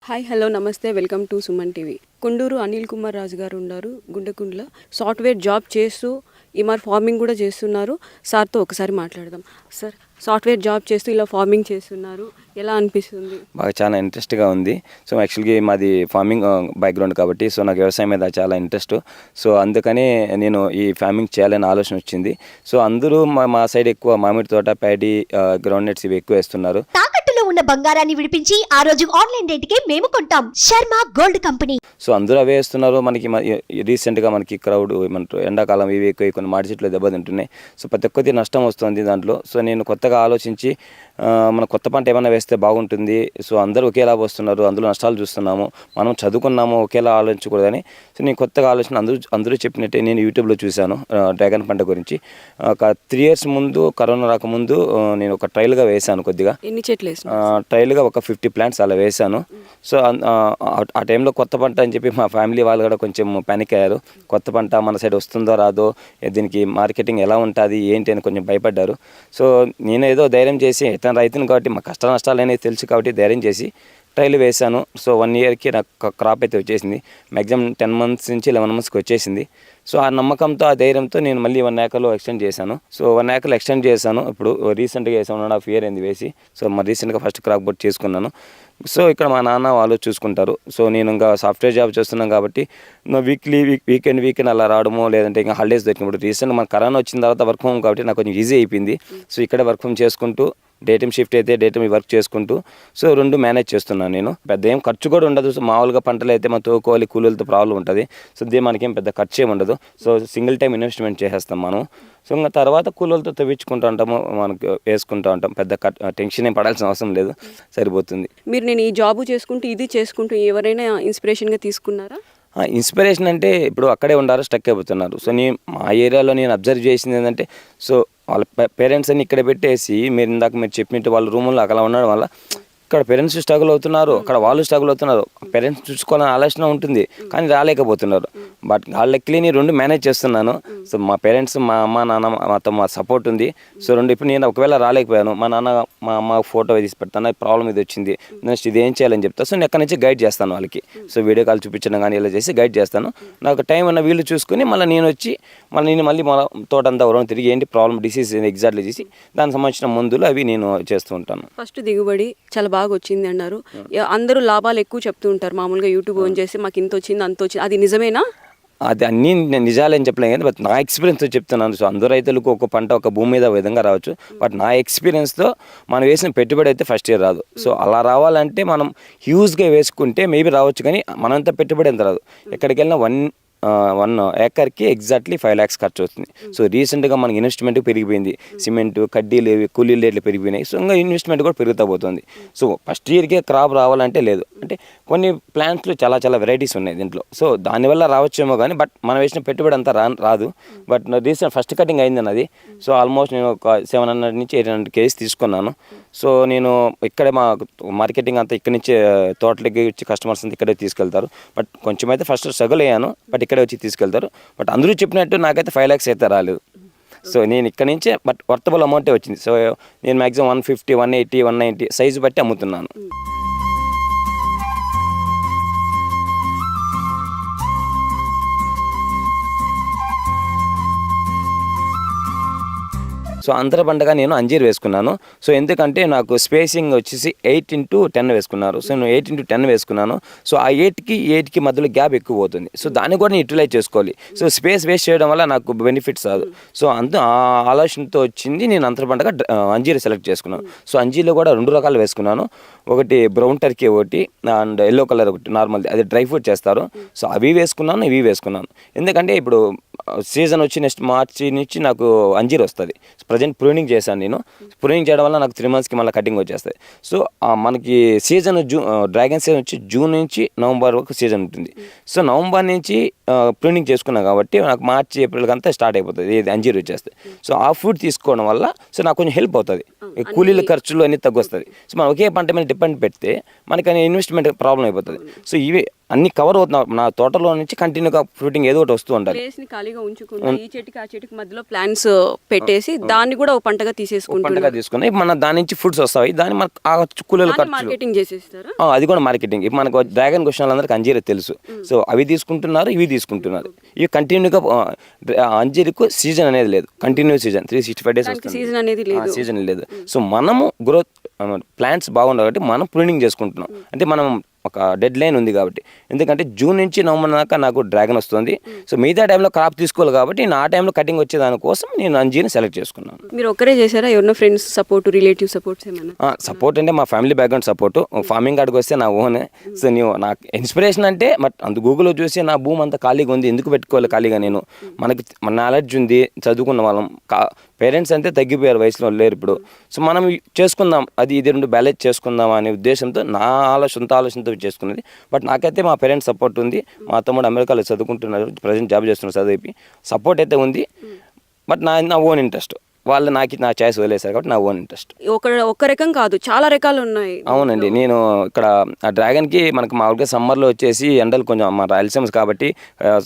Hi hello నమస్తే welcome to Suman TV. Kunduru Anil Kumar Raju garu ఉన్నారు గుండెకుండలో. Software job చేస్తూ ఈమార్ ఫార్మింగ్ కూడా చేస్తున్నారు. సార్తో ఒకసారి మాట్లాడదాం. సార్, సాఫ్ట్వేర్ జాబ్ చేస్తూ ఇలా ఫార్మింగ్ చేస్తున్నారు, ఎలా అనిపిస్తుంది? బాగా చాలా ఇంట్రెస్ట్గా ఉంది. సో యాక్చువల్గా మాది ఫార్మింగ్ బ్యాక్గ్రౌండ్ కాబట్టి సో నాకు వ్యవసాయం మీద చాలా ఇంట్రెస్ట్. సో అందుకని నేను ఈ ఫార్మింగ్ చేయాలని ఆలోచన వచ్చింది. సో అందరూ మా సైడ్ ఎక్కువ మామిడి తోట, ప్యాడీ, గ్రౌండ్ నట్స్ ఇవి ఎక్కువ వేస్తున్నారు. తాకట్టులో ఉన్న బంగారాన్ని విడిపించి ఆ రోజు ఆన్లైన్ రేటుకే మేము కొంటాం. Sharma gold company. సో అందరూ అవే వేస్తున్నారు. మనకి రీసెంట్గా మనకి క్రౌడ్ ఏమంటారు, ఎండాకాలం ఇవి ఎక్కువ కొన్ని మాడి చెట్లు దెబ్బతింటున్నాయి. సో ప్రతి ఒక్కటి నష్టం వస్తుంది దాంట్లో. సో నేను కొత్తగా ఆలోచించి మన కొత్త పంట ఏమైనా వేస్తే బాగుంటుంది. సో అందరూ ఒకేలా వస్తున్నారు, అందులో నష్టాలు చూస్తున్నాము, మనం చదువుకున్నాము, ఒకేలా ఆలోచించకూడదని. సో నేను కొత్తగా ఆలోచన అందరూ చెప్పినట్టే నేను యూట్యూబ్లో చూశాను డ్రాగన్ పంట గురించి. ఒక 3 years ముందు, కరోనా రాకముందు నేను ఒక ట్రయల్గా వేశాను. కొద్దిగా ఎన్ని చెట్లు వేసాను? ట్రయల్గా ఒక 50 plants అలా వేశాను. సో ఆ టైంలో కొత్త పంట అని చెప్పి మా ఫ్యామిలీ వాళ్ళు కూడా కొంచెం ప్యానిక్ అయ్యారు. కొత్త పంట మన సైడ్ వస్తుందో రాదో, దీనికి మార్కెటింగ్ ఎలా ఉంటుంది ఏంటి అని కొంచెం భయపడ్డారు. సో నేను ఏదో ధైర్యం చేసి ఇతను రైతుని కాబట్టి మా కష్ట నష్టాలు అనేది తెలుసు కాబట్టి ధైర్యం చేసి ట్రయల్ వేశాను. సో 1 yearకి నాకు క్రాప్ అయితే వచ్చేసింది. మ్యాక్సిమం 10 months నుంచి 11 monthsకి వచ్చేసింది. సో ఆ నమ్మకంతో, ఆ ధైర్యంతో నేను మళ్ళీ 1 acreలో ఎక్స్టెండ్ చేశాను. సో 1 acre ఎక్స్టెండ్ చేశాను. ఇప్పుడు రీసెంట్గా వేసాను, 1.5 year అయింది వేసి. సో మరి రీసెంట్గా ఫస్ట్ క్రాప్ బోర్డ్ చేసుకున్నాను. సో ఇక్కడ మా నాన్న వాళ్ళు చూసుకుంటారు. సో నేను ఇంకా సాఫ్ట్వేర్ జాబ్ చేస్తున్నాను కాబట్టి వీకెండ్ అలా రావడము, లేదంటే ఇంకా హాలిడేస్ దొరికినప్పుడు. రీసెంట్గా మన కరోనా వచ్చిన తర్వాత వర్క్ హోమ్ కాబట్టి నాకు కొంచెం ఈజీ అయిపోయింది. సో ఇక్కడ వర్క్ హోమ్ చేసుకుంటూ, డే టైం షిఫ్ట్ అయితే డే టైం వర్క్ చేసుకుంటూ సో 2 మేనేజ్ చేస్తున్నాను నేను. పెద్ద ఏం ఖర్చు కూడా ఉండదు. సో మామూలుగా పంటలు అయితే మనం తోకోవాలి, కూలీలతో ప్రాబ్లం ఉంటుంది. సో మనకేం పెద్ద ఖర్చు ఏమి ఉండదు. సో సింగిల్ టైం ఇన్వెస్ట్మెంట్ చేసేస్తాం మనం. సో ఇంకా తర్వాత కూలీలతో తెప్పించుకుంటూ ఉంటాము, మనకు వేసుకుంటూ ఉంటాం. పెద్ద టెన్షన్ ఏం పడాల్సిన అవసరం లేదు, సరిపోతుంది. మీరు నేను ఈ జాబ్ చేసుకుంటూ ఇది చేసుకుంటూ ఎవరైనా ఇన్స్పిరేషన్గా తీసుకున్నారా? ఇన్స్పిరేషన్ అంటే ఇప్పుడు అక్కడే ఉండారు, స్టక్ అయిపోతున్నారు. సో మా ఏరియాలో నేను అబ్జర్వ్ చేసింది ఏంటంటే, సో వాళ్ళ పేరెంట్స్ అన్ని ఇక్కడ పెట్టేసి మీరు చెప్పినట్టు వాళ్ళ రూముల్లో అక్కడ ఉండడం వల్ల ఇక్కడ పేరెంట్స్ స్ట్రగుల్ అవుతున్నారు, అక్కడ వాళ్ళు స్ట్రగుల్ అవుతున్నారు. పేరెంట్స్ చూసుకోవాలని ఆలోచన ఉంటుంది కానీ రాలేకపోతున్నారు. బట్ వాళ్ళకి నేను 2 మేనేజ్ చేస్తున్నాను. సో మా పేరెంట్స్, మా అమ్మ నాన్న మాతో మా సపోర్ట్ ఉంది. సో 2 ఇప్పుడు నేను ఒకవేళ రాలేకపోయాను, మా నాన్న మా అమ్మ ఫోటో తీసి పెడతాను, ప్రాబ్లం ఇది వచ్చింది, నెక్స్ట్ ఇది ఏం చేయాలని చెప్తాను. సో నేను ఎక్కడి నుంచి గైడ్ చేస్తాను వాళ్ళకి. సో వీడియో కాల్ చూపించడం కానీ ఇలా చేసి గైడ్ చేస్తాను. నాకు టైం ఉన్న వీళ్ళు చూసుకుని మళ్ళీ నేను వచ్చి మళ్ళీ మన తోటంతా ఎవరైనా తిరిగి ఏంటి ప్రాబ్లం, డిసీజ్ ఎగ్జాక్ట్లీ చేసి దానికి సంబంధించిన మందులు అవి నేను చేస్తూ ఉంటాను. ఫస్ట్ దిగుబడి చాలా బాగా వచ్చింది అన్నారు. అందరూ లాభాలు ఎక్కువ చెప్తూ ఉంటారు మామూలుగా యూట్యూబ్ ఆన్ చేసి, మాకు ఇంత వచ్చింది అంత వచ్చింది. అది నిజమేనా? అది అన్నీ నేను నిజాలని చెప్పలేను కానీ బట్ నా ఎక్స్పీరియన్స్తో చెప్తున్నాను. సో అందరూ రైతులకు ఒక పంట ఒక భూమి మీద విధంగా రావచ్చు. బట్ నా ఎక్స్పీరియన్స్తో మనం వేసిన పెట్టుబడి అయితే ఫస్ట్ ఇయర్ రాదు. సో అలా రావాలంటే మనం హ్యూజ్గా వేసుకుంటే మేబీ రావచ్చు, కానీ మనంత పెట్టుబడి ఎంత రాదు. ఎక్కడికి వెళ్ళినా 1 acreకి ఎగ్జాక్ట్లీ 5 lakhs ఖర్చు అవుతుంది. సో రీసెంట్గా మనకి ఇన్వెస్ట్మెంట్ పెరిగిపోయింది, సిమెంట్, కడ్డీలు, కూలీలు రేట్లు పెరిగిపోయినాయి. సో ఇంకా ఇన్వెస్ట్మెంట్ కూడా పెరుగుతూ పోతుంది. సో ఫస్ట్ ఇయర్కే క్రాప్ రావాలంటే లేదు. అంటే కొన్ని ప్లాంట్స్లో చాలా వెరైటీస్ ఉన్నాయి దీంట్లో. సో దానివల్ల రావచ్చేమో కానీ బట్ మనం వేసిన పెట్టుబడి అంతా రాదు. బట్ రీసెంట్ ఫస్ట్ కటింగ్ అయింది అన్నది. సో ఆల్మోస్ట్ నేను ఒక 700 నుంచి 800 kgs తీసుకున్నాను. సో నేను ఇక్కడే మా మార్కెటింగ్ అంతా ఇక్కడి నుంచి తోటలకి వచ్చి కస్టమర్స్ అంతా ఇక్కడే తీసుకెళ్తారు. బట్ కొంచెం అయితే ఫస్ట్ స్ట్రగుల్ అయ్యాను, బట్ ఇక్కడే వచ్చి తీసుకెళ్తారు. బట్ అందరూ చెప్పినట్టు నాకైతే 5 lakhs అయితే రాలేదు. సో నేను ఇక్కడ నుంచే బట్ వర్తబుల్ అమౌంటే వచ్చింది. సో నేను మ్యాక్సిమం 150, 180, 190 సైజు బట్టి అమ్ముతున్నాను. సో అంతర పంటగా నేను అంజీర్ వేసుకున్నాను. సో ఎందుకంటే నాకు స్పేసింగ్ వచ్చేసి 8x10 వేసుకున్నారు. సో నేను 8x10 వేసుకున్నాను. సో ఆ 8కి మధ్యలో గ్యాప్ ఎక్కువ పోతుంది. సో దాన్ని కూడా నేను యూటిలైజ్ చేసుకోవాలి. సో స్పేస్ వేస్ట్ చేయడం వల్ల నాకు బెనిఫిట్స్ రాదు. సో ఆ ఆలోచనతో వచ్చింది నేను అంతర పంటగా అంజీర్ సెలెక్ట్ చేసుకున్నాను. సో అంజీర్లో కూడా 2 రకాలు వేసుకున్నాను. ఒకటి బ్రౌన్ టర్కీ, ఒకటి అండ్ ఎల్లో కలర్ ఒకటి నార్మల్, అది డ్రై ఫ్రూట్ చేస్తారు. సో అవి వేసుకున్నాను, ఇవి వేసుకున్నాను. ఎందుకంటే ఇప్పుడు సీజన్ వచ్చి నెక్స్ట్ మార్చి నుంచి నాకు అంజీర్ వస్తుంది. ప్రజెంట్ ప్రూనింగ్ చేశాను నేను. ప్రూనింగ్ చేయడం వల్ల నాకు 3 monthsకి మళ్ళీ కటింగ్ వచ్చేస్తుంది. సో మనకి సీజన్ డ్రాగన్ సీజన్ వచ్చి జూన్ నుంచి నవంబర్ వరకు సీజన్ ఉంటుంది. సో నవంబర్ నుంచి ప్రూనింగ్ చేసుకున్నాను కాబట్టి నాకు మార్చి ఏప్రిల్కి అంతా స్టార్ట్ అయిపోతుంది, ఇది అంజీర్ వచ్చేస్తుంది. సో ఆ ఫుడ్ తీసుకోవడం వల్ల సో నాకు కొంచెం హెల్ప్ అవుతుంది, కూలీల ఖర్చులు అన్నీ తగ్గొస్తుంది. సో మనం ఒకే పంట మీద డిపెండ్ పెడితే మనకి ఇన్వెస్ట్మెంట్ ప్రాబ్లం అయిపోతుంది. సో ఇవి అన్ని కవర్ అవుతున్నా నా తోటలో నుంచి కంటిన్యూగా ఫ్రూటింగ్ ఏదో ఒకటి వస్తూ ఉండాలి. ప్లేస్ ని ఖాళీగా ఉంచకుండా ఈ చెట్టుకి ఆ చెట్టుకి మధ్యలో ప్లాంట్స్ పెట్టేసి దాన్ని కూడా ఒక పంటగా పంటగా తీసుకుని మన దాని నుంచి ఫుడ్స్ వస్తాయి, దాన్ని మనకు ఆ కూలీల ఖర్చు మార్కెటింగ్ చేసేస్తారు. అది కూడా మార్కెటింగ్. ఇప్పుడు మనకు డ్రాగన్ క్వశ్చన్ వాళ్ళందరికీ అంజీరా తెలుసు, సో అవి తీసుకుంటున్నారు, ఇవి తీసుకుంటున్నారు. ఇవి కంటిన్యూగా అంజీరకు సీజన్ అనేది లేదు, కంటిన్యూ సీజన్ 365 days వస్తుంది, సీజన్ అనేది లేదు. సీజన్ లేదు. సో మనము గ్రోత్ ప్లాంట్స్ బాగుండాలి కాబట్టి మనం ప్రూనింగ్ చేసుకుంటున్నాం. అంటే మనం ఒక డెడ్ లైన్ ఉంది కాబట్టి, ఎందుకంటే జూన్ నుంచి నవంబర్ దాకా నాకు డ్రాగన్ వస్తుంది. సో మిగతా టైంలో క్రాప్ తీసుకోవాలి కాబట్టి నేను ఆ టైంలో కటింగ్ వచ్చే దానికోసం నేను అంజీని సెలెక్ట్ చేసుకున్నాను. మీరు ఒక్కరే చేశారా, ఎవరినో ఫ్రెండ్స్ సపోర్ట్, రిలేటివ్ సపోర్ట్స్ ఏమైనా? సపోర్ట్ అంటే మా ఫ్యామిలీ బ్యాక్గ్రౌండ్ సపోర్ట్. ఫార్మింగ్ కాడికి వస్తే నా ఓన్. సో నేను నాకు ఇన్స్పిరేషన్ అంటే అంత గూగుల్లో చూసి నా భూమి అంతా ఖాళీగా ఉంది, ఎందుకు పెట్టుకోవాలి ఖాళీగా, నేను మనకి మన నాలెడ్జ్ ఉంది, చదువుకున్న వాళ్ళం, పేరెంట్స్ అంతే తగ్గిపోయారు, వయసులో లేరు ఇప్పుడు. సో మనం చేసుకుందాం, అది ఇది రెండు బ్యాలెన్స్ చేసుకుందాం అనే ఉద్దేశంతో నా సొంత ఆలోచనతో చేసుకున్నది. బట్ నాకైతే మా పేరెంట్స్ సపోర్ట్ ఉంది, మా తమ్ముడు అమెరికాలో చదువుకుంటున్నారు, ప్రజెంట్ జాబ్ చేస్తున్నారు, చదివి సపోర్ట్ అయితే ఉంది. బట్ నా ఓన్ ఇంట్రెస్ట్, వాళ్ళు నా చాయిస్ వదిలేశారు కాబట్టి నా ఓన్ ఇంట్రెస్ట్. ఒక రకం కాదు, చాలా రకాలు ఉన్నాయి. అవునండి. నేను ఇక్కడ ఆ డ్రాగన్కి మనకు మామూలుగా సమ్మర్లో వచ్చేసి ఎండలు కొంచెం మా రాయలసీమ కాబట్టి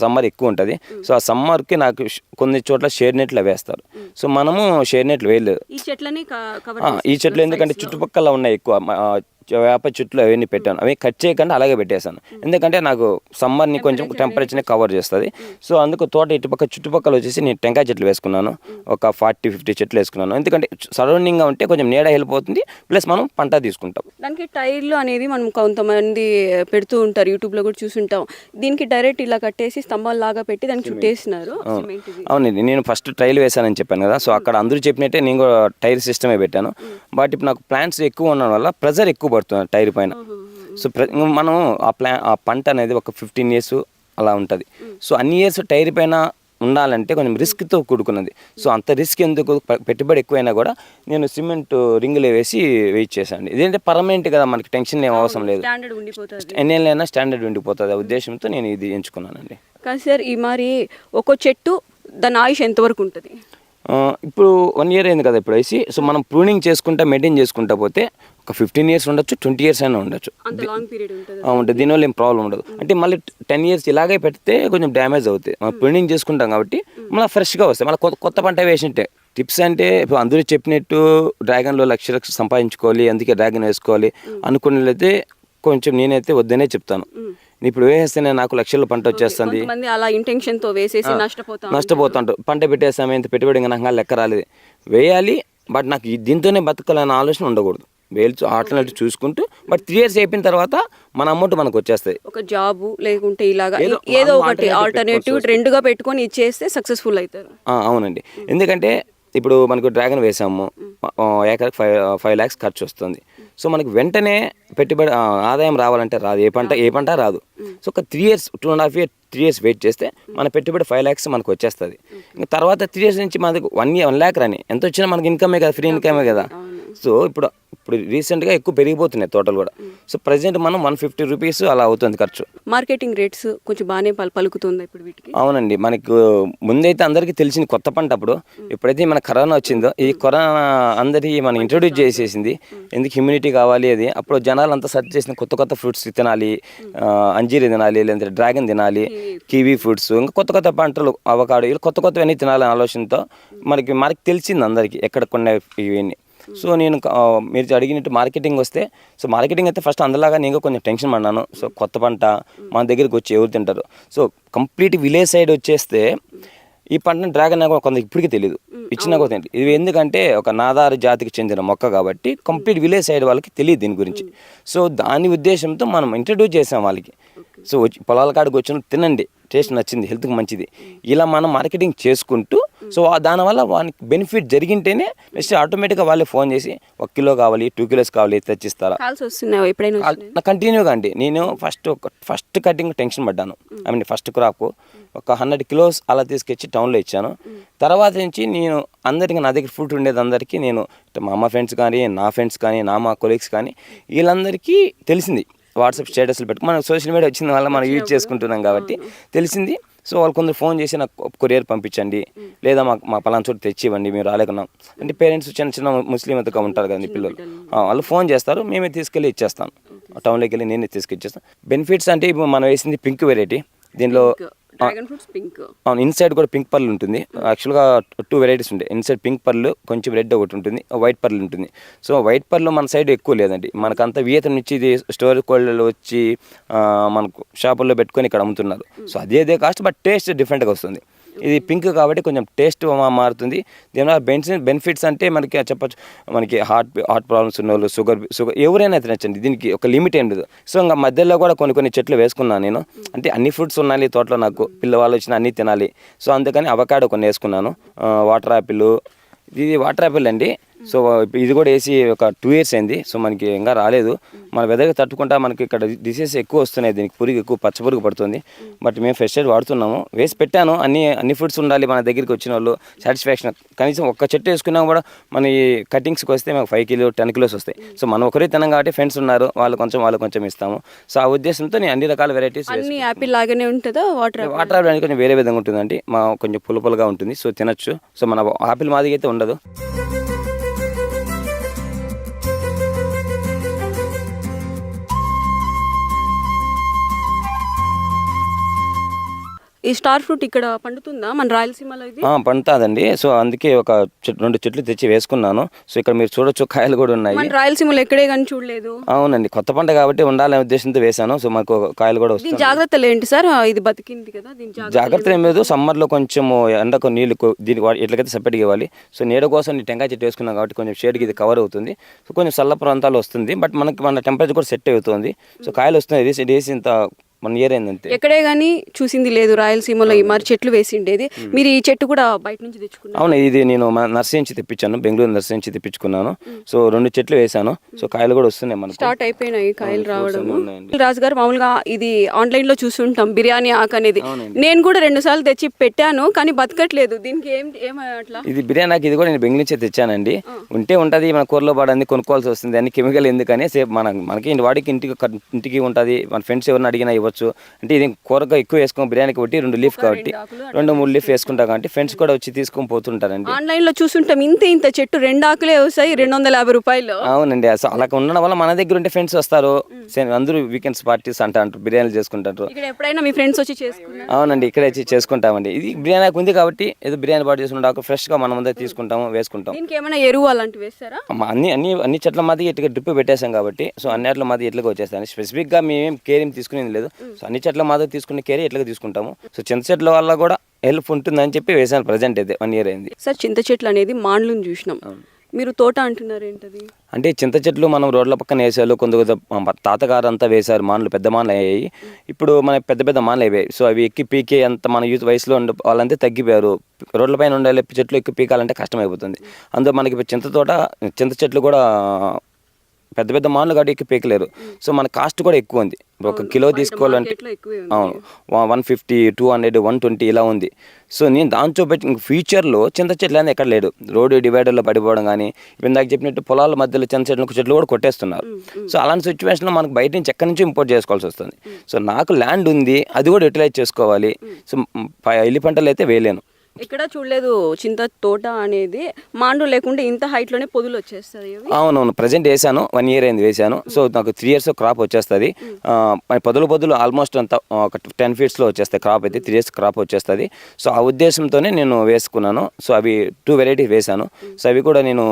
సమ్మర్ ఎక్కువ ఉంటుంది. సో ఆ సమ్మర్కి నాకు కొన్ని చోట్ల షేడ్ నెట్లు వేస్తారు. సో మనము షేడ్ నెట్లు వేయలేదు ఈ చెట్లని ఈ చెట్లు, ఎందుకంటే చుట్టుపక్కల ఉన్నాయి ఎక్కువ వేప చెట్లు అవన్నీ పెట్టాను, అవి కట్ చేయకుండా అలాగే పెట్టేశాను. ఎందుకంటే నాకు సమ్మర్ని కొంచెం టెంపరేచర్ని కవర్ చేస్తుంది. సో అందుకు తోట చుట్టుపక్కల వచ్చేసి నేను టెంకాయ చెట్లు వేసుకున్నాను, ఒక 40-50 చెట్లు వేసుకున్నాను. ఎందుకంటే సరౌండింగ్గా ఉంటే కొంచెం నీడ వెళ్ళిపోతుంది, ప్లస్ మనం పంట తీసుకుంటాం. దానికి టైర్లు అనేది మనం కొంతమంది పెడుతూ ఉంటారు, యూట్యూబ్లో కూడా చూసుంటాం. దీనికి డైరెక్ట్ ఇలా కట్టేసి స్తంభాలు లాగా పెట్టి దానికి చుట్టేసినారు. అవునండి, నేను ఫస్ట్ ట్రైల్ వేసానని చెప్పాను కదా, సో అక్కడ అందరూ చెప్పినట్టే నేను కూడా టైర్ సిస్టమే పెట్టాను. బట్ ఇప్పుడు నాకు ప్లాంట్స్ ఎక్కువ ఉండడం వల్ల ప్రెజర్ ఎక్కువ పడుతుంది టైర్ పైన. సో మనం ఆ పంట అనేది ఒక 15 years అలా ఉంటుంది. సో అన్ని ఇయర్స్ టైర్ పైన ఉండాలంటే కొంచెం రిస్క్తో కూడుకున్నది. సో అంత రిస్క్ ఎందుకు, పెట్టుబడి ఎక్కువైనా కూడా నేను సిమెంట్ రింగులు వేసి వెయిట్ చేశాను. ఇదేంటే పర్మనెంట్ కదా, మనకి టెన్షన్ ఏం అవసరం లేదు, ఎన్నేళ్ళైనా స్టాండర్డ్ ఉండిపోతుంది. ఆ ఉద్దేశంతో నేను ఇది ఎంచుకున్నానండి. కానీ సార్ ఈ మరి ఒక్కో చెట్టు దాని ఆయుష్ ఎంతవరకు ఉంటుంది? ఇప్పుడు 1 year అయింది కదా ఇప్పుడు వేసి. సో మనం ప్రూనింగ్ చేసుకుంటా మెయింటైన్ చేసుకుంటా పోతే ఒక 15 years ఉండొచ్చు, 20 years అయినా ఉండొచ్చు, ఉంటుంది. దీనివల్ల ఏం ప్రాబ్లం ఉండదు. అంటే మళ్ళీ 10 years ఇలాగే పెడితే కొంచెం డ్యామేజ్ అవుతాయి. మనం ప్రూనింగ్ చేసుకుంటాం కాబట్టి మళ్ళీ ఫ్రెష్గా వస్తాయి, మళ్ళీ కొత్త పంట వేసినట్టే. టిప్స్ అంటే ఇప్పుడు అందరూ చెప్పినట్టు డ్రాగన్లో లక్ష సంపాదించుకోవాలి, అందుకే డ్రాగన్ వేసుకోవాలి అనుకునేదైతే కొంచెం నేనైతే వద్దనే చెప్తాను. ఇప్పుడు వేసేస్తేనే నాకు లక్షల పంట వచ్చేస్తుంది, అలా ఇంటెన్షన్ తో వేసేసి నష్టపోతాంటారు. పంట పెట్టేస్తాము, ఇంత పెట్టుబడి ఇంకా నాకు లెక్క రాలేదు, వేయాలి. బట్ నాకు దీంతోనే బతకాలనే ఆలోచన ఉండకూడదు, వేలు ఆల్టర్నేటివ్ చూసుకుంటూ. బట్ 3 years అయిపోయిన తర్వాత మన అమౌంట్ మనకు వచ్చేస్తాయి. ఒక జాబ్ లేకుంటే ఇలాగా ఏదో ఒకటి ఆల్టర్నేటివ్ రెండుగా పెట్టుకొని ఇచ్చేస్తే సక్సెస్ఫుల్ అవుతారు. అవునండి, ఎందుకంటే ఇప్పుడు మనకు డ్రాగన్ వేసాము, ఏకర్ 5 lakhs ఖర్చు వస్తుంది. సో మనకు వెంటనే పెట్టుబడి ఆదాయం రావాలంటే రాదు, ఏ పంట రాదు. సో ఒక 3 years 2.5 years 3 years వెయిట్ చేస్తే మన పెట్టుబడి 5 lakhs మనకు వచ్చేస్తుంది. ఇంకా తర్వాత 3 years నుంచి మనకు 1 lakh రాని ఎంత వచ్చినా మనకి ఇన్కమే కదా, ఫ్రీ ఇన్కమే కదా. సో ఇప్పుడు రీసెంట్గా ఎక్కువ పెరిగిపోతున్నాయి తోటలు కూడా. సో ప్రజెంట్ మనం 150 rupees అలా అవుతుంది ఖర్చు. మార్కెటింగ్ రేట్స్ కొంచెం బాగానే పలుకుతుంది ఇప్పుడు వీటికి. అవునండి, మనకు ముందైతే అందరికీ తెలిసింది కొత్త పంట. అప్పుడు ఎప్పుడైతే మన కరోనా వచ్చిందో, ఈ కరోనా అందరికీ మనం ఇంట్రొడ్యూస్ చేసేసింది, ఎందుకు హ్యూమినిటీ కావాలి అది. అప్పుడు జనాలు అంతా సెర్చ్ చేసిన కొత్త ఫ్రూట్స్ తినాలి, అంజీరి తినాలి, లేదంటే డ్రాగన్ తినాలి, కివీ ఫ్రూట్స్, ఇంకా కొత్త పంటలు, అవకాడో, ఇలా కొత్తవన్నీ తినాలనే ఆలోచనతో మనకి తెలిసింది అందరికీ ఎక్కడ కొన్న ఇవన్నీ. సో నేను మీరు అడిగినట్టు మార్కెటింగ్ వస్తే, సో మార్కెటింగ్ అయితే ఫస్ట్ అందరిలాగా నేను కొంచెం టెన్షన్ పడినాను. సో కొత్త పంట మన దగ్గరికి వచ్చి ఎవరు తింటారు. సో కంప్లీట్ విలేజ్ సైడ్ వచ్చేస్తే ఈ పంటను డ్రాగన్ కొంత ఇప్పటికీ తెలియదు, ఇచ్చినా కూడా తెలియదు. ఇది ఎందుకంటే ఒక నాదారి జాతికి చెందిన మొక్క కాబట్టి కంప్లీట్ విలేజ్ సైడ్ వాళ్ళకి తెలియదు దీని గురించి. సో దాని ఉద్దేశంతో మనం ఇంట్రడ్యూస్ చేసాం వాళ్ళకి. సో పొలాల కాడికి వచ్చిన తినండి, టేస్ట్ నచ్చింది, హెల్త్కి మంచిది, ఇలా మనం మార్కెటింగ్ చేసుకుంటూ. సో దానివల్ల వానికి బెనిఫిట్ జరిగింటేనే నెక్స్ట్ ఆటోమేటిక్గా వాళ్ళే ఫోన్ చేసి 1 kilo కావాలి, 2 kilos కావాలి, తెచ్చిస్తారా. కంటిన్యూగా అండి. నేను ఫస్ట్ కటింగ్ టెన్షన్ పడ్డాను. ఐ మీన్ ఫస్ట్ క్రాప్ ఒక 100 kilos అలా తీసుకొచ్చి టౌన్లో ఇచ్చాను. తర్వాత నుంచి నేను అందరికీ, నా దగ్గర ఫ్రూట్ ఉండేది అందరికీ, నేను మా అమ్మ ఫ్రెండ్స్ కానీ, నా ఫ్రెండ్స్ కానీ, మా కొలీగ్స్ కానీ, వీళ్ళందరికీ తెలిసింది. వాట్సాప్ స్టేటస్లు పెట్టుకుని మనం సోషల్ మీడియా వచ్చిన వల్ల మనం యూజ్ చేసుకుంటున్నాం కాబట్టి తెలిసింది. సో వాళ్ళు కొందరు ఫోన్ చేసి నాకు కొరియర్ పంపించండి, లేదా మా పలానా చోటు తెచ్చి ఇవ్వండి, మేము రాలేకున్నాం అంటే పేరెంట్స్ చిన్న ముస్లిం అంతగా ఉంటారు కదండి పిల్లలు, వాళ్ళు ఫోన్ చేస్తారు, మేమే తీసుకెళ్ళి ఇచ్చేస్తాను. టౌన్లోకి వెళ్ళి నేనే తీసుకొచ్చేస్తాను. బెనిఫిట్స్ అంటే ఇప్పుడు మనం వేసింది పింక్ వెరైటీ, దీనిలో డ్రాగన్ ఫ్రూట్స్ పింక్. అవును, ఇన్సైడ్ కూడా పింక్ పర్ల్ ఉంటుంది. యాక్చువల్గా 2 వెరైటీస్ ఉంటాయి. ఇన్సైడ్ పింక్ పర్ల్, కొంచెం రెడ్ ఒకటి ఉంటుంది, వైట్ పర్ల్ ఉంటుంది. సో వైట్ పర్ల్ మన సైడ్ ఎక్కువ లేదండి, మనకంతా వియతనం నుంచి ఇది స్టోర్ కోల్డ్లో వచ్చి మనకు షాపుల్లో పెట్టుకొని ఇక్కడ అమ్ముతున్నారు. సో అదే కాస్ట్, బట్ టేస్ట్ డిఫరెంట్గా వస్తుంది. ఇది పింక్ కాబట్టి కొంచెం టేస్ట్ మారుతుంది. దీనివల్ల బెనిఫిట్స్ అంటే మనకి చెప్పచ్చు, మనకి హార్ట్ ప్రాబ్లమ్స్ ఉన్న వాళ్ళు, షుగర్ ఎవరైనా తినచ్చండి, దీనికి ఒక లిమిట్ ఏం లేదు. సో ఇంకా మధ్యలో కూడా కొన్ని చెట్లు వేసుకున్నాను నేను, అంటే అన్ని ఫ్రూట్స్ ఉన్నాయి తోటలో, నాకు పిల్లవాళ్ళు వచ్చిన అన్నీ తినాలి. సో అందుకని అవకాడో కొన్ని వేసుకున్నాను, వాటర్ యాపిల్. ఇది వాటర్ యాపిల్ అండి. సో ఇది కూడా వేసి ఒక 2 years అయింది. సో మనకి ఇంకా రాలేదు. మన వెదర్కి తట్టుకుంటా మనకి ఇక్కడ డిసీజెస్ ఎక్కువ వస్తున్నాయి, దీనికి పురుగు ఎక్కువ, పచ్చ పురుగు పడుతుంది. బట్ మేము ఫ్రెష్ ఎయిడ్ వాడుతున్నాము. వేసి పెట్టాను, అన్ని ఫుడ్స్ ఉండాలి మన దగ్గరికి వచ్చిన వాళ్ళు సాటిస్ఫాక్షన్. కనీసం ఒక్క చెట్టు వేసుకున్నా కూడా మన ఈ కటింగ్స్కి వస్తే మాకు 5 kilos 10 kilos వస్తాయి. సో మనం ఒకరే తినం కాబట్టి ఫ్రెండ్స్ ఉన్నారు, వాళ్ళు కొంచెం ఇస్తాము. సో ఆ ఉద్దేశంతో నేను అన్ని రకాల వెరైటీస్. అన్ని యాపిల్ లాగానే ఉంటుందా? వాటర్ యాపిల్ అనేది కొంచెం వేరే విధంగా ఉంటుందండి, మా కొంచెం పులుపులుగా ఉంటుంది. సో తినచ్చు. సో మన ఆపిల్ మాదిరి అయితే ఉండదు. ఈ స్టార్ ఫ్రూట్ ఇక్కడ పండుతుందా మన రాయలసీమలో? ఇది పండుతుందండి. సో అందుకే ఒక 2 చెట్లు తెచ్చి వేసుకున్నాను. సో ఇక్కడ మీరు చూడొచ్చు, కాయలు కూడా ఉన్నాయి. మన రాయలసీమలో ఎక్కడే కానీ చూడలేదు. అవునండి, కొత్త పంట కాబట్టి ఉండాలనే ఉద్దేశంతో వేసాను. సో మాకు కాయలు కూడా వస్తాయి. జాగ్రత్తలు ఏంటి సార్? ఇది బతికింది కదా, జాగ్రత్తలు ఏం లేదు. సమ్మర్లో కొంచెం ఎండకు నీళ్ళు దీనికి ఎట్లకైతే సపరేట్గా ఇవ్వాలి. సో నీడ కోసం టెంకాయ చెట్టు వేసుకున్నాం కాబట్టి కొంచెం షేడ్కి ఇది కవర్ అవుతుంది. సో కొంచెం చల్ల ప్రాంతాలు వస్తుంది, బట్ మన టెంపరేచర్ కూడా సెట్ అవుతుంది. సో కాయలు వస్తున్నాయి. ఇది వేసి ఇంత 1 year అయిందంతే. ఎక్కడే కానీ చూసింది లేదు రాయలసీమలో ఈ మరి చెట్లు వేసిండేది. మీరు ఈ చెట్టు కూడా బయట నుంచి తెచ్చుకున్నారు? అవును, ఇది నేను నర్సరీ నుంచి తెప్పించాను, బెంగళూరు నర్సరీ నుంచి తెప్పించుకున్నాను. సో 2 చెట్లు వేసాను. సో కాయలు కూడా వస్తున్నాయి, మనకు స్టార్ట్ అయిపోయినాయి కాయలు రావడం. రాజు గారు, మామూలుగా ఇది ఆన్లైన్ లో చూస్తుంటాం బిర్యానీ ఆకు అనేది. నేను కూడా 2 సార్లు తెచ్చి పెట్టాను, కానీ బతకట్లేదు. దీనికి అట్లా? ఇది బిర్యానీ ఆకు, ఇది కూడా నేను బెంగళూరు నుంచి తెచ్చానండి. ఉంటది మన కూరలో పడని కొనుక్కోవాల్సి వస్తుంది, అన్ని కెమికల్ ఎందుకని. సేపు మనకి వాడికి ఇంటికి ఉంటుంది, మన ఫ్రెండ్స్ ఎవరిని అడిగినా ఇవ్వచ్చు. అంటే ఇది కూరగా ఎక్కువ వేసుకో, బిర్యానీకి ఒకటి 2 leaf కాబట్టి 2-3 leaf వేసుకుంటా కాబట్టి ఫ్రెండ్స్ కూడా వచ్చి తీసుకొని పోతుంటారండి. ఆన్లైన్ లో చూస్తుంటాం, ఇంత చెట్టు 2 ఆకులే వస్తాయి, 250 రూపాయలు. అవునండి, అసలు అలా ఉండడం వల్ల మన దగ్గర ఉంటే ఫ్రెండ్స్ వస్తారు, అందరూ వీకెండ్స్ పార్టీస్ అంటారు, బిర్యానీలు చేసుకుంటారు. ఇక్కడ ఎప్పుడైనా మీ ఫ్రెండ్స్ వచ్చి చేసుకుంటారు? అవునండి, ఇక్కడ వచ్చి చేసుకుంటామండి. ఇది బిర్యానీ ఆకు ఉంది కాబట్టి ఏదో బిర్యానీ పార్టీ చేసుకుంటాం, ఫ్రెష్ గా మనం అంతా తీసుకుంటాము, వేసుకుంటాం. దీనికి ఏమైనా ఎరువు అలాంటివి వేస్తారా? అన్ని చెట్ల మధ్య ఇట్లా డ్రిప్ పెట్టేసాం కాబట్టి, సో అన్నిట్ల మధ్య ఎట్లకి వచ్చేస్తాను. స్పెసిఫిక్ గా మేమేం కేర్ ఏం తీసుకునేది లేదు. సో అన్ని చెట్ల మధ్య తీసుకునే కేర్ ఎట్లా తీసుకుంటాము. సో చింత చెట్ల వల్ల కూడా హెల్ప్ ఉంటుందని చెప్పి వేసాను. ప్రజెంట్ అయితే 1 year అయింది. సార్, చింత చెట్లు అనేది మాండ్లను చూసినాం, మీరు తోట అంటున్నారు, ఏంటది? అంటే చింత చెట్లు మనం రోడ్ల పక్కన వేసారు, కొంత తాతగారు అంతా వేశారు, మాన్లు పెద్ద మాన్లు అయ్యాయి. ఇప్పుడు మన పెద్ద మాన్లు అయిపోయాయి. సో అవి ఎక్కి పీకే అంత మన యూత్ వయసులో ఉండే వాళ్ళంతా తగ్గిపోయారు. రోడ్ల పైన ఉండే చెట్లు ఎక్కి పీకాలంటే కష్టమైపోతుంది. అందులో మనకి చింత చెట్లు కూడా పెద్ద మాన్లు కాబట్టి ఎక్కి పీకలేరు. సో మన కాస్ట్ కూడా ఎక్కువ ఉంది. 1 kilo తీసుకోవాలంటే అవును 150, 200, 120 ఇలా ఉంది. సో నేను దాంతో పెట్టి ఫ్యూచర్లో చింత చెట్లు అనేది ఎక్కడ లేడు. రోడ్డు డివైడర్లో పడిపోవడం కానీ, ఇందాక చెప్పినట్టు పొలాల మధ్యలో చింత చెట్లు కూడా కొట్టేస్తున్నారు. సో అలాంటి సిచ్యువేషన్లో మనకు బయట నుంచి ఎక్కడి నుంచి ఇంపోర్ట్ చేసుకోవాల్సి వస్తుంది. సో నాకు ల్యాండ్ ఉంది, అది కూడా యూటిలైజ్ చేసుకోవాలి. సో ఎల్లి పంటలు అయితే వేయలేను. ఎక్కడ చూడలేదు చింత తోట అనేది, మాండు లేకుండా ఇంత హైట్ లోనే పొదులు వచ్చేస్తాయి. అవునవును, ప్రజెంట్ వేసాను, 1 year అయింది వేసాను. సో నాకు 3 years క్రాప్ వచ్చేస్తుంది. పొదలు ఆల్మోస్ట్ అంతా ఒక 10 feet వచ్చేస్తాయి క్రాప్ అయితే, 3 years క్రాప్ వచ్చేస్తుంది. సో ఆ ఉద్దేశంతోనే నేను వేసుకున్నాను. సో అవి 2 varieties వేసాను. సో అవి కూడా నేను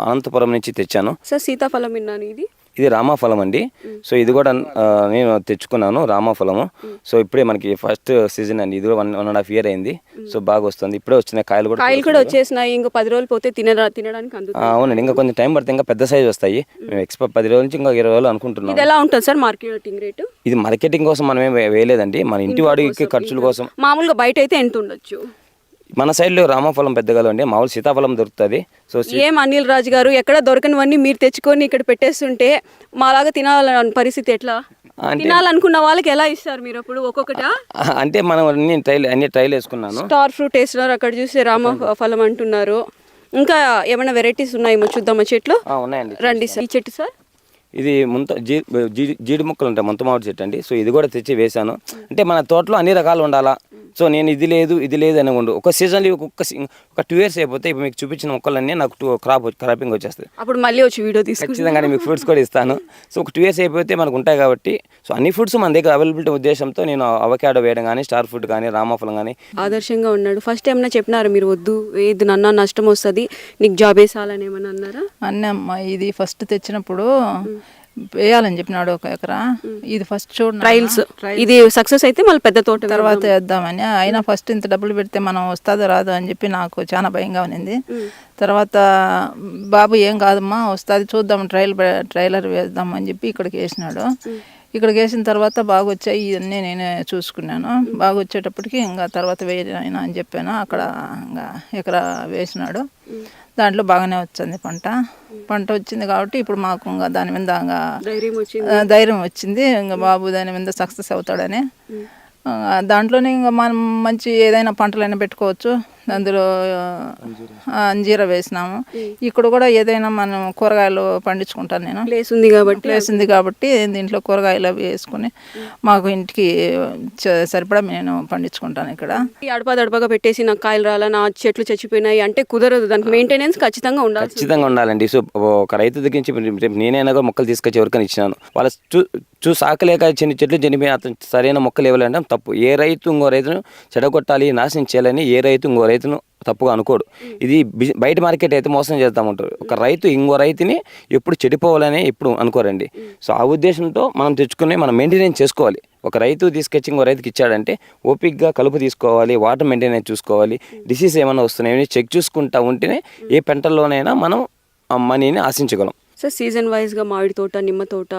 అనంతపురం నుంచి తెచ్చాను. సార్, సీతాఫలం విన్నాను, ఇది రామాఫలం అండి. సో ఇది కూడా నేను తెచ్చుకున్నాను, రామాఫలము. సో ఇప్పుడే మనకి ఫస్ట్ సీజన్ అండి, ఇది కూడా 1.5 year అయింది. సో బాగా వస్తుంది, ఇప్పుడే వచ్చినాయి కాయలు కూడా వచ్చేసినాయి. ఇంకా 10 రోజులు పోతే తినడానికి అందుతుంది. అవునండి, ఇంకా కొంచెం టైం పడితే ఇంకా పెద్ద సైజ్ వస్తాయి. మేము ఎక్స్పెక్ట్ 10 రోజుల నుంచి ఇంకా 20 రోజులు అనుకుంటున్నాం. ఇది ఎలా ఉంటుంది సార్ మార్కెటింగ్ రేటు? ఇది మార్కెటింగ్ కోసం మనం ఏం వేయలేదండి, మన ఇంటి వాడికి ఖర్చుల కోసం. మామూలుగా బయట అయితే ఎంత ఉండొచ్చు? మన సైడ్లో రామఫలం పెద్దగా అండి, మామూలు సీతాఫలం దొరుకుతుంది. సో అనిల్ రాజు గారు, ఎక్కడ దొరకనివన్నీ మీరు తెచ్చుకొని ఇక్కడ పెట్టేస్తుంటే మాలాగా తినాలని పరిస్థితి ఎట్లా? తినాలనుకున్న వాళ్ళకి ఎలా ఇస్తారు మీరు అప్పుడు ఒక్కొక్కటా? అంటే మనం అన్ని ట్రైల్ వేసుకున్నాను. స్టార్ ఫ్రూట్ వేస్తున్నారు, అక్కడ చూస్తే రామఫలం అంటున్నారు. ఇంకా ఏమైనా వెరైటీస్ ఉన్నాయేమో చూద్దామా చెట్లు? ఉన్నాయండి, రండి సార్. ఈ చెట్టు సార్, ఇది జీడి మొక్కలు ఉంటాయి, ముంత మామిడి చెట్టు అండి. సో ఇది కూడా తెచ్చి వేసాను. అంటే మన తోటలో అన్ని రకాలు ఉండాలా. సో నేను ఇది లేదు అని ఉండు. ఒక సీజన్లో ఒక 2 years అయిపోతే ఇప్పుడు మీకు చూపించిన మొక్కలన్నీ నాకు క్రాపింగ్ వచ్చేస్తుంది. అప్పుడు మళ్ళీ వచ్చి వీడియో తీసుకుంటాను. ఖచ్చితంగా మీకు ఫ్రూట్స్ కూడా ఇస్తాను. సో ఒక 2 years అయిపోతే మనకు ఉంటాయి కాబట్టి సో అన్ని ఫ్రూట్స్ మన దగ్గర అవైలబిలిటీ ఉద్దేశంతో నేను అవకాడో వేయడం కానీ, స్టార్ ఫ్రూట్ కానీ, రామఫలం కానీ. ఆదర్శంగా ఉన్నాడు. ఫస్ట్ ఏమన్నా చెప్పినారా మీరు వద్దు ఇది నన్న నష్టం వస్తుంది నీకు జాబ్ వేసాలని ఏమన్నా అన్నారా? అన్నమ్మ ఇది ఫస్ట్ తెచ్చినప్పుడు వేయాలని చెప్పినాడు 1 ఎకరా. ఇది ఫస్ట్ చూడండి ట్రయల్స్, ఇది సక్సెస్ అయితే మళ్ళీ పెద్ద తోట తర్వాత వేద్దామని. అయినా ఫస్ట్ ఇంత డబ్బులు పెడితే మనం వస్తుందో రాదో అని చెప్పి నాకు చాలా భయంగా ఉన్నింది. తర్వాత బాబు ఏం కాదమ్మా వస్తుంది చూద్దాం ట్రైలర్ వేద్దాం అని చెప్పి ఇక్కడికి వేసినాడు. ఇక్కడికి వేసిన తర్వాత బాగా వచ్చాయి. ఇవన్నీ నేనే చూసుకున్నాను. బాగా వచ్చేటప్పటికి ఇంకా తర్వాత వేయనా అని చెప్పాను. అక్కడ ఇంకా ఎకరా వేసినాడు. దాంట్లో బాగానే వచ్చింది పంట వచ్చింది కాబట్టి ఇప్పుడు మాకు ఇంకా దాని మీద ధైర్యం వచ్చింది. ఇంకా బాబు దాని మీద సక్సెస్ అవుతాడని దాంట్లోనే ఇంకా మనం మంచి ఏదైనా పంటలైనా పెట్టుకోవచ్చు. అందులో అంజీరా వేసినాము. ఇక్కడ కూడా ఏదైనా మనం కూరగాయలు పండించుకుంటాను నేను. ప్లేస్ ఉంది కాబట్టి దీంట్లో కూరగాయలు అవి వేసుకుని మాకు ఇంటికి సరిపడా నేను పండించుకుంటాను. ఇక్కడ అడపదడపగా పెట్టేసి నాకు కాయలు రాలా, నా చెట్లు చచ్చిపోయినాయి అంటే కుదరదు. దానికి మెయింటెనెన్స్ ఖచ్చితంగా ఉండాలండి. సో ఒక రైతు దగ్గర నుంచి నేనైనా కూడా మొక్కలు తీసుకొచ్చి ఎవరికైనా ఇచ్చినాను. వాళ్ళ చూసి ఆకలేక చిన్న చెట్లు చనిపోయి అతను సరైన మొక్కలు ఇవ్వాలంటే తప్పు. ఏ రైతు ఇంకో రైతును చెడగొట్టాలి, నాశనం చేయాలని ఏ రైతు ఇంకో రైతును తప్పుగా అనుకోడు. ఇది బయట మార్కెట్ అయితే మోసం చేస్తామంటారు. ఒక రైతు ఇంకో రైతుని ఎప్పుడు చెడిపోవాలని ఎప్పుడు అనుకోరండి. సో ఆ ఉద్దేశంతో మనం తెచ్చుకుని మనం మెయింటెనెన్స్ చేసుకోవాలి. ఒక రైతు తీసుకొచ్చి ఇంకో రైతుకి ఇచ్చాడంటే ఓపిక్గా కలుపు తీసుకోవాలి, వాటర్ మెయింటెనెన్స్ చూసుకోవాలి, డిసీజ్ ఏమైనా వస్తున్నాయని చెక్ చూసుకుంటా ఉంటేనే ఏ పంటల్లోనైనా మనం మనీని ఆశించగలం. సార్ సీజన్ వైజ్గా మామిడి తోట, నిమ్మ తోట,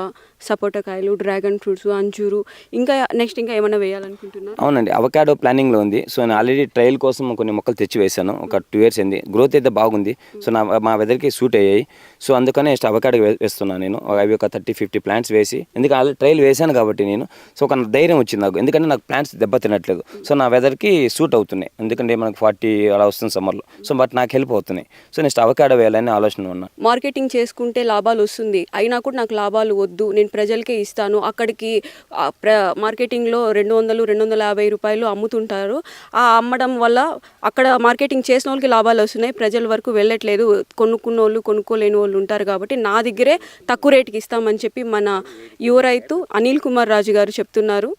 సపోటా కాయలు, డ్రాగన్ ఫ్రూట్స్, అంజూరు, ఇంకా నెక్స్ట్ ఇంకా ఏమైనా వేయాలనుకుంటున్నారు? అవునండి, అవకాడో ప్లానింగ్లో ఉంది. సో నేను ఆల్రెడీ ట్రయల్ కోసం కొన్ని మొక్కలు తెచ్చి వేశాను. ఒక 2 years అయింది. గ్రోత్ అయితే బాగుంది. సో మా వెదర్కి సూట్ అయ్యాయి. సో అందుకనే నెక్స్ట్ అవకాడో వేస్తున్నాను నేను. అవి ఒక 30-50 ప్లాంట్స్ వేసి, ఎందుకంటే ఆల్రెడీ ట్రయల్ వేశాను కాబట్టి నేను. సో ఒక ధైర్యం వచ్చింది నాకు, ఎందుకంటే నాకు ప్లాంట్స్ దెబ్బతినట్లేదు. సో నా వెదర్కి సూట్ అవుతున్నాయి. ఎందుకంటే మనకు 40 అలా వస్తుంది సమ్మర్లో. సో బట్ నాకు హెల్ప్ అవుతున్నాయి. సో నెక్స్ట్ అవకాడో వేయాలని ఆలోచన ఉన్నా. మార్కెటింగ్ చేసుకుంటే లాభాలు వస్తుంది, అయినా కూడా నాకు లాభాలు వద్దు, నేను ప్రజలకే ఇస్తాను. అక్కడికి మార్కెటింగ్లో 200-250 రూపాయలు అమ్ముతుంటారు. ఆ అమ్మడం వల్ల అక్కడ మార్కెటింగ్ చేసిన వాళ్ళకి లాభాలు వస్తున్నాయి, ప్రజల వరకు వెళ్ళట్లేదు. కొనుక్కున్న వాళ్ళు కొనుక్కోలేని వాళ్ళు ఉంటారు. కాబట్టి నా దగ్గరే తక్కువ రేటుకి ఇస్తామని చెప్పి మన యువ రైతు అనిల్ కుమార్ రాజు గారు చెప్తున్నారు.